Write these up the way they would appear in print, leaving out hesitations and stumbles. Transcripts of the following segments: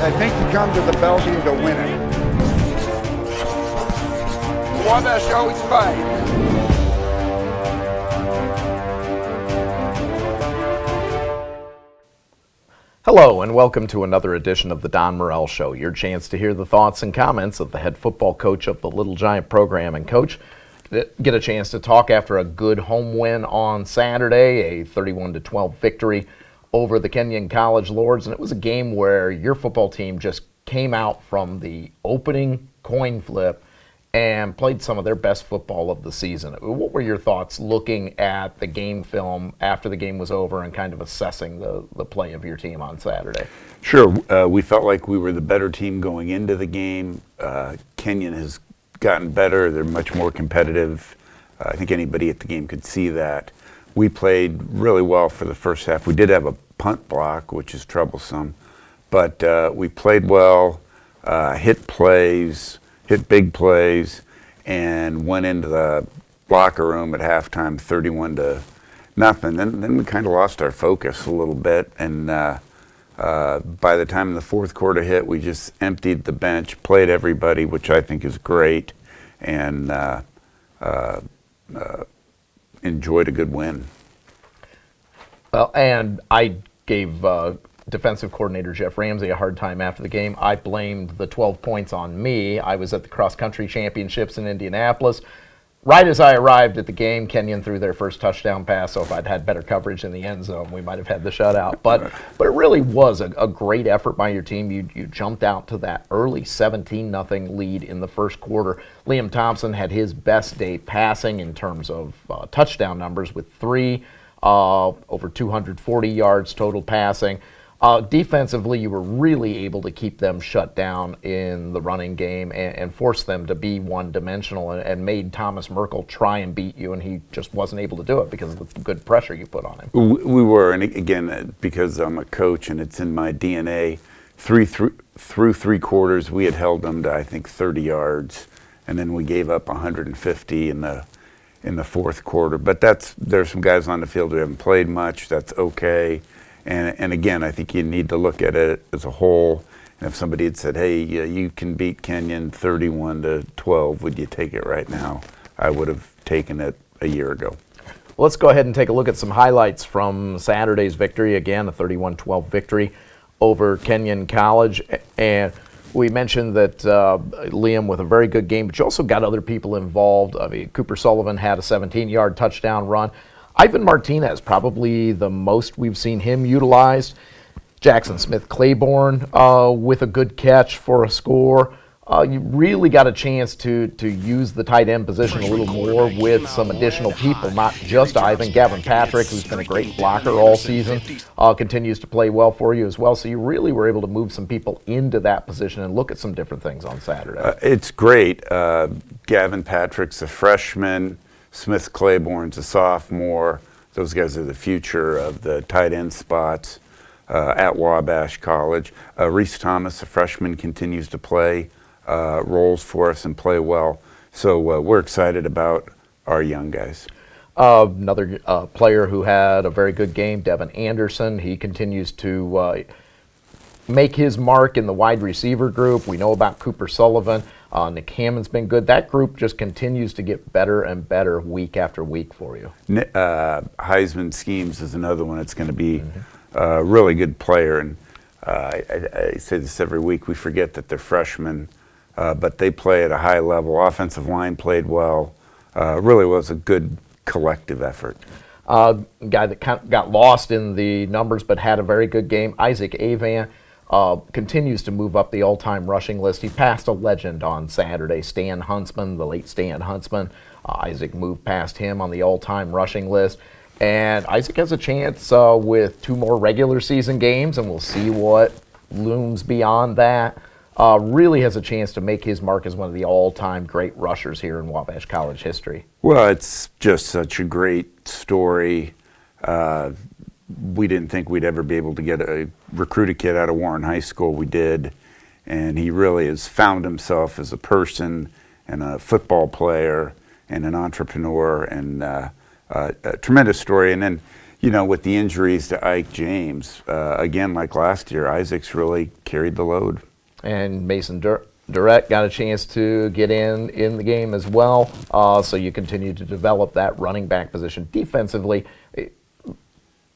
I think you come to the Belgium to win it. Wabash always fight. Hello and welcome to another edition of the Don Morel Show, your chance to hear the thoughts and comments of the head football coach of the Little Giant program. And Coach, get a chance to talk after a good home win on Saturday, a 31-12 victory over the Kenyon College Lords. And it was a game where your football team just came out from the opening coin flip and played some of their best football of the season. What were your thoughts looking at the game film after the game was over and kind of assessing the play of your team on Saturday? Sure. We felt like we were the better team going into the game. Kenyon has gotten better. They're much more competitive. I think anybody at the game could see that. We played really well for the first half. We did have a punt block, which is troublesome, but we played well, hit big plays, and went into the locker room at halftime 31-0. Then we kind of lost our focus a little bit, and by the time the fourth quarter hit, we just emptied the bench, played everybody, which I think is great, and enjoyed a good win. Well, and I gave defensive coordinator Jeff Ramsey a hard time after the game. I blamed the 12 points on me. I was at the cross-country championships in Indianapolis. Right as I arrived at the game, Kenyon threw their first touchdown pass, so if I'd had better coverage in the end zone, we might have had the shutout. But it really was a great effort by your team. You jumped out to that early 17-0 lead in the first quarter. Liam Thompson had his best day passing in terms of touchdown numbers with 3, over 240 yards total passing. Defensively, you were really able to keep them shut down in the running game and force them to be one-dimensional and made Thomas Merkel try and beat you, and he just wasn't able to do it because of the good pressure you put on him. We were, and again, because I'm a coach and it's in my DNA, through three quarters, we had held them to, I think, 30 yards, and then we gave up 150 in the fourth quarter. But there's some guys on the field who haven't played much. That's okay. And again, I think you need to look at it as a whole. And if somebody had said, hey, you can beat Kenyon 31-12, would you take it right now? I would have taken it a year ago. Well, let's go ahead and take a look at some highlights from Saturday's victory. Again, a 31-12 victory over Kenyon College. And we mentioned that Liam with a very good game, but you also got other people involved. I mean, Cooper Sullivan had a 17-yard touchdown run. Ivan Martinez, probably the most we've seen him utilized. Jackson Smith-Claiborne with a good catch for a score. You really got a chance to use the tight end position a little more with some additional people, not just Ivan. Gavin Patrick, who's been a great blocker all season, continues to play well for you as well. So you really were able to move some people into that position and look at some different things on Saturday. It's great. Gavin Patrick's a freshman. Smith-Claiborne's a sophomore. Those guys are the future of the tight end spots at Wabash College. Reese Thomas, a freshman, continues to play roles for us and play well. So we're excited about our young guys. Another player who had a very good game, Devin Anderson. He continues to make his mark in the wide receiver group. We know about Cooper Sullivan. Nick Hammond's been good. That group just continues to get better and better week after week for you. Heisman Schemes is another one that's going to be a really good player. And I say this every week. We forget that they're freshmen, but they play at a high level. Offensive line played well. Really was a good collective effort. Guy that got lost in the numbers but had a very good game, Isaac Avan. Continues to move up the all-time rushing list. He passed a legend on Saturday, Stan Huntsman, the late Stan Huntsman. Isaac moved past him on the all-time rushing list. And Isaac has a chance with 2 more regular season games, and we'll see what looms beyond that. Really has a chance to make his mark as one of the all-time great rushers here in Wabash College history. Well, it's just such a great story. We didn't think we'd ever be able to recruit a kid out of Warren High School. We did, and he really has found himself as a person and a football player and an entrepreneur, and a tremendous story. And then, with the injuries to Ike James, again, like last year, Isaac's really carried the load. And Mason Durrett got a chance to get in the game as well. So you continue to develop that running back position. Defensively,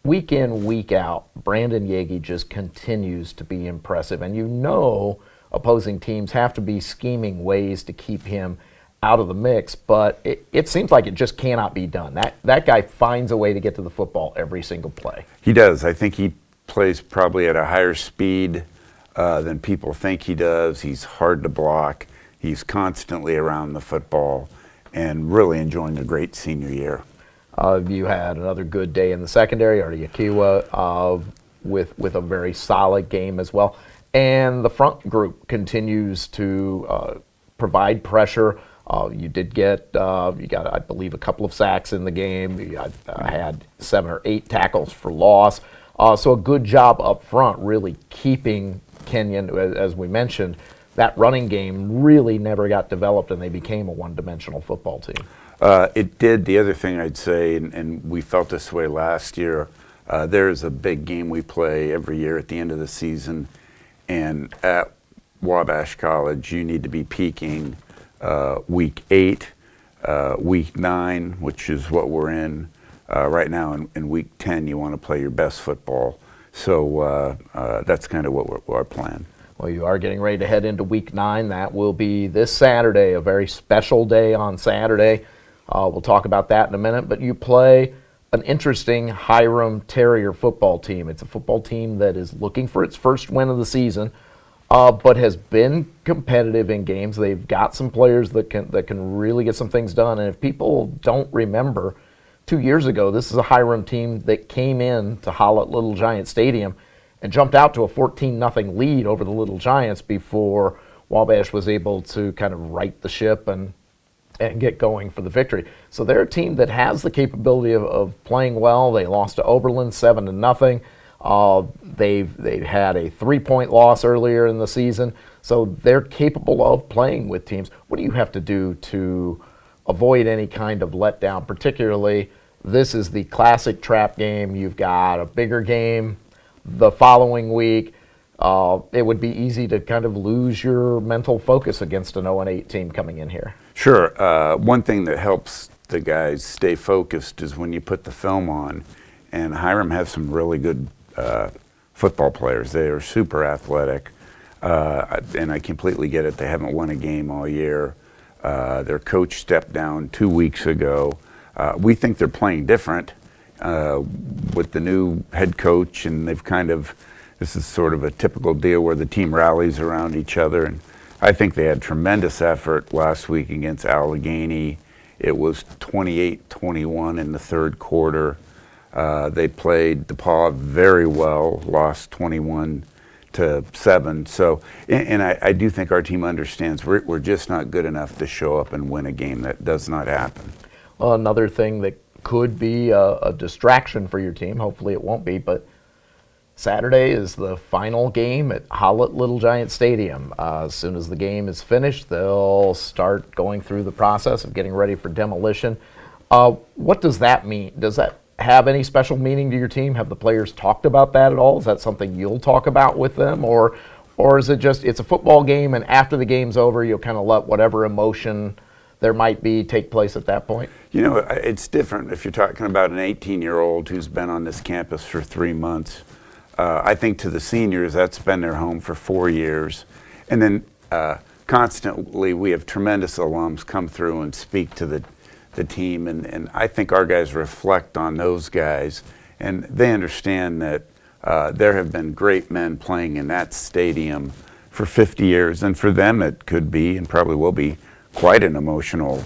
week in, week out, Brandon Yagi just continues to be impressive. And opposing teams have to be scheming ways to keep him out of the mix, but it seems like it just cannot be done. That guy finds a way to get to the football every single play. He does. I think he plays probably at a higher speed than people think he does. He's hard to block. He's constantly around the football and really enjoying a great senior year. You had another good day in the secondary, Artie Akiwa, with a very solid game as well. And the front group continues to provide pressure. You did get, you got, I believe, a couple of sacks in the game. You had 7 or 8 tackles for loss. So a good job up front, really keeping Kenyon, as we mentioned. That running game really never got developed, and they became a one-dimensional football team. It did. The other thing I'd say, and we felt this way last year, there's a big game we play every year at the end of the season, and at Wabash College, you need to be peaking week 8, week 9, which is what we're in right now, in week 10, you want to play your best football. So that's kind of what our plan. Well, you are getting ready to head into week 9. That will be this Saturday, a very special day on Saturday. We'll talk about that in a minute, but you play an interesting Hiram Terrier football team. It's a football team that is looking for its first win of the season, but has been competitive in games. They've got some players that can really get some things done. And if people don't remember, 2 years ago, this is a Hiram team that came in to Hallett Little Giant Stadium and jumped out to a 14-0 lead over the Little Giants before Wabash was able to kind of right the ship and get going for the victory. So they're a team that has the capability of playing well. They lost to Oberlin 7-0. They've had a 3-point loss earlier in the season, so they're capable of playing with teams. What do you have to do to avoid any kind of letdown? Particularly, this is the classic trap game. You've got a bigger game the following week. It would be easy to kind of lose your mental focus against an 0-8 team coming in here. Sure. One thing that helps the guys stay focused is when you put the film on, and Hiram has some really good football players. They are super athletic, and I completely get it. They haven't won a game all year. Their coach stepped down 2 weeks ago. We think they're playing different with the new head coach, and they've this is sort of a typical deal where the team rallies around each other. And I think they had tremendous effort last week against Allegheny. It was 28-21 in the third quarter. They played DePaul very well, lost 21-7. So, and I do think our team understands we're just not good enough to show up and win a game. That does not happen. Well, another thing that could be a distraction for your team, hopefully it won't be, but Saturday is the final game at Hallett Little Giant Stadium. As soon as the game is finished, they'll start going through the process of getting ready for demolition. What does that mean? Does that have any special meaning to your team? Have the players talked about that at all? Is that something you'll talk about with them? Or is it just, it's a football game, and after the game's over, you'll kind of let whatever emotion there might be take place at that point? It's different if you're talking about an 18-year-old who's been on this campus for 3 months. I think to the seniors, that's been their home for 4 years. And then constantly we have tremendous alums come through and speak to the team. And I think our guys reflect on those guys. And they understand that there have been great men playing in that stadium for 50 years. And for them, it could be and probably will be quite an emotional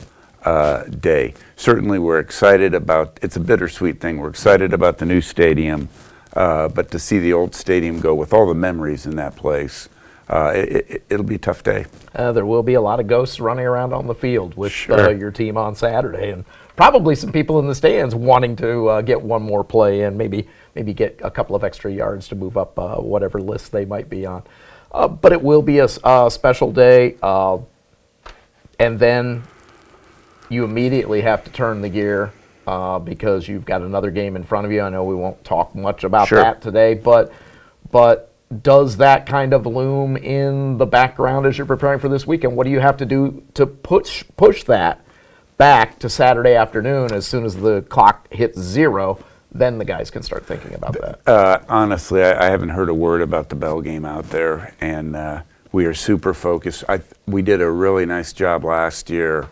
day. Certainly we're excited about, it's a bittersweet thing. We're excited about the new stadium. But to see the old stadium go with all the memories in that place, it'll be a tough day. There will be a lot of ghosts running around on the field with Sure. Your team on Saturday, and probably some people in the stands wanting to get one more play and maybe get a couple of extra yards to move up whatever list they might be on. But it will be a special day, and then you immediately have to turn the gear because you've got another game in front of you. I know we won't talk much about Sure. that today, but does that kind of loom in the background as you're preparing for this weekend? What do you have to do to push that back to Saturday afternoon as soon as the clock hits 0? Then the guys can start thinking about that. Honestly, I haven't heard a word about the Bell game out there, and we are super focused. We did a really nice job last year.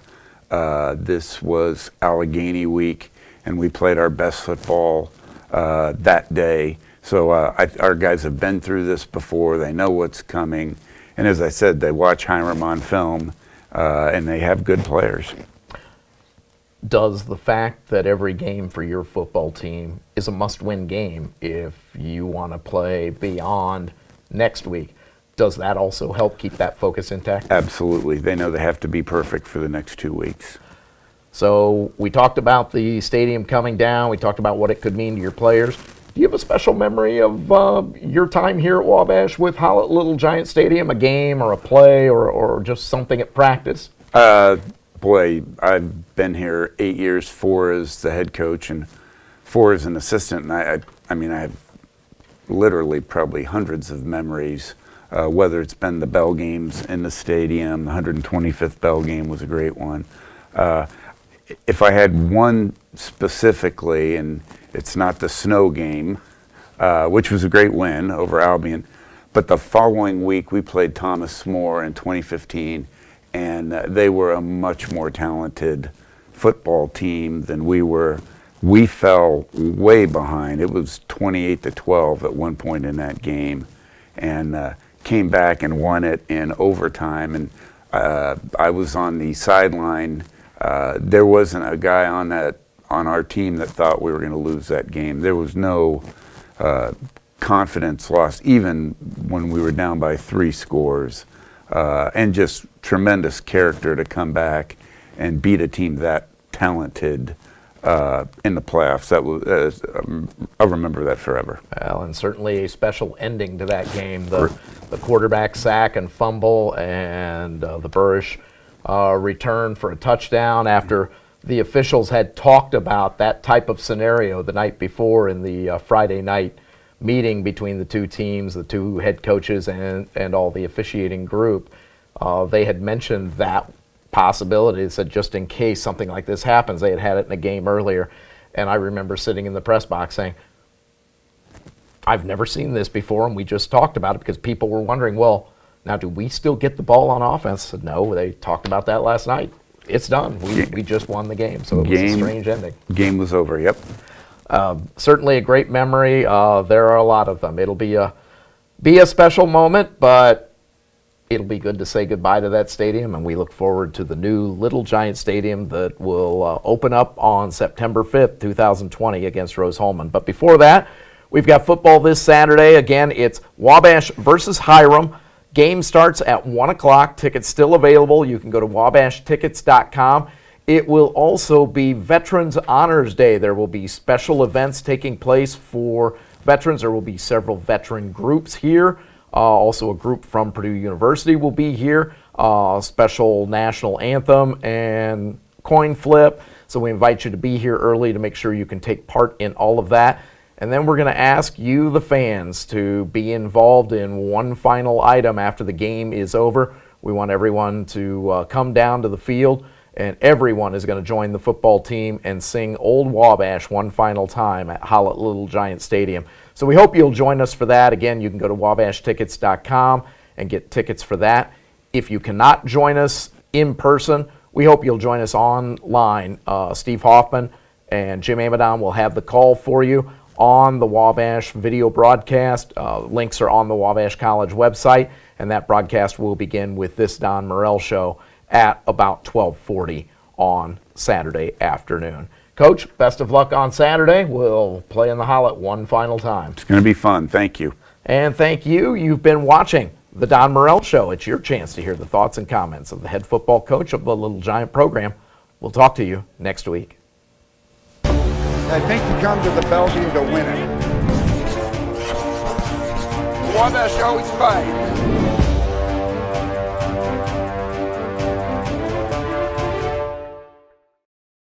This was Allegheny week, and we played our best football that day. So our guys have been through this before. They know what's coming. And as I said, they watch Hiram on film, and they have good players. Does the fact that every game for your football team is a must-win game if you want to play beyond next week, does that also help keep that focus intact? Absolutely. They know they have to be perfect for the next 2 weeks. So we talked about the stadium coming down. We talked about what it could mean to your players. Do you have a special memory of your time here at Wabash with Hallett Little Giant Stadium, a game or a play or just something at practice? Boy, I've been here 8 years, 4 as the head coach and 4 as an assistant. And I mean, I have literally probably hundreds of memories, whether it's been the Bell games in the stadium. The 125th Bell game was a great one. If I had one specifically, and it's not the snow game, which was a great win over Albion, but the following week we played Thomas More in 2015, and they were a much more talented football team than we were. We fell way behind. It was 28-12 at one point in that game, and came back and won it in overtime. And I was on the sideline. There wasn't a guy on our team that thought we were going to lose that game. There was no confidence lost, even when we were down by 3 scores. And just tremendous character to come back and beat a team that talented in the playoffs. That was I'll remember that forever. Well, and certainly a special ending to that game. The quarterback sack and fumble, and the Burrish return for a touchdown after the officials had talked about that type of scenario the night before in the Friday night meeting between the two teams, the two head coaches and all the officiating group. They had mentioned that possibility. They said just in case something like this happens. They had it in a game earlier, and I remember sitting in the press box saying, I've never seen this before, and we just talked about it because people were wondering, well, now do we still get the ball on offense? I said, no, they talked about that last night. It's done. We just won the game, so it was a strange ending. Game was over, yep. Certainly a great memory. There are a lot of them. It'll be a special moment, but it'll be good to say goodbye to that stadium, and we look forward to the new Little Giant Stadium that will open up on September 5th, 2020 against Rose-Hulman. But before that, we've got football this Saturday. Again, it's Wabash versus Hiram. Game starts at 1 o'clock. Tickets still available. You can go to wabashtickets.com. It will also be Veterans Honors Day. There will be special events taking place for veterans. There will be several veteran groups here. Also a group from Purdue University will be here. Special national anthem and coin flip. So we invite you to be here early to make sure you can take part in all of that. And then we're going to ask you, the fans, to be involved in one final item after the game is over. We want everyone to come down to the field, and everyone is going to join the football team and sing Old Wabash one final time at Hallett Little Giant Stadium. So we hope you'll join us for that. Again, you can go to wabashtickets.com and get tickets for that. If you cannot join us in person, we hope you'll join us online. Steve Hoffman and Jim Amadon will have the call for you on the Wabash video broadcast. Links are on the Wabash College website, and that broadcast will begin with this Don Morel show at about 12:40 on Saturday afternoon. Coach, best of luck on Saturday. We'll play in the Hallett one final time. It's going to be fun. Thank you. And thank you. You've been watching the Don Morel Show. It's your chance to hear the thoughts and comments of the head football coach of the Little Giant program. We'll talk to you next week. I think you come to the Bell game to win it. Wabash always fight.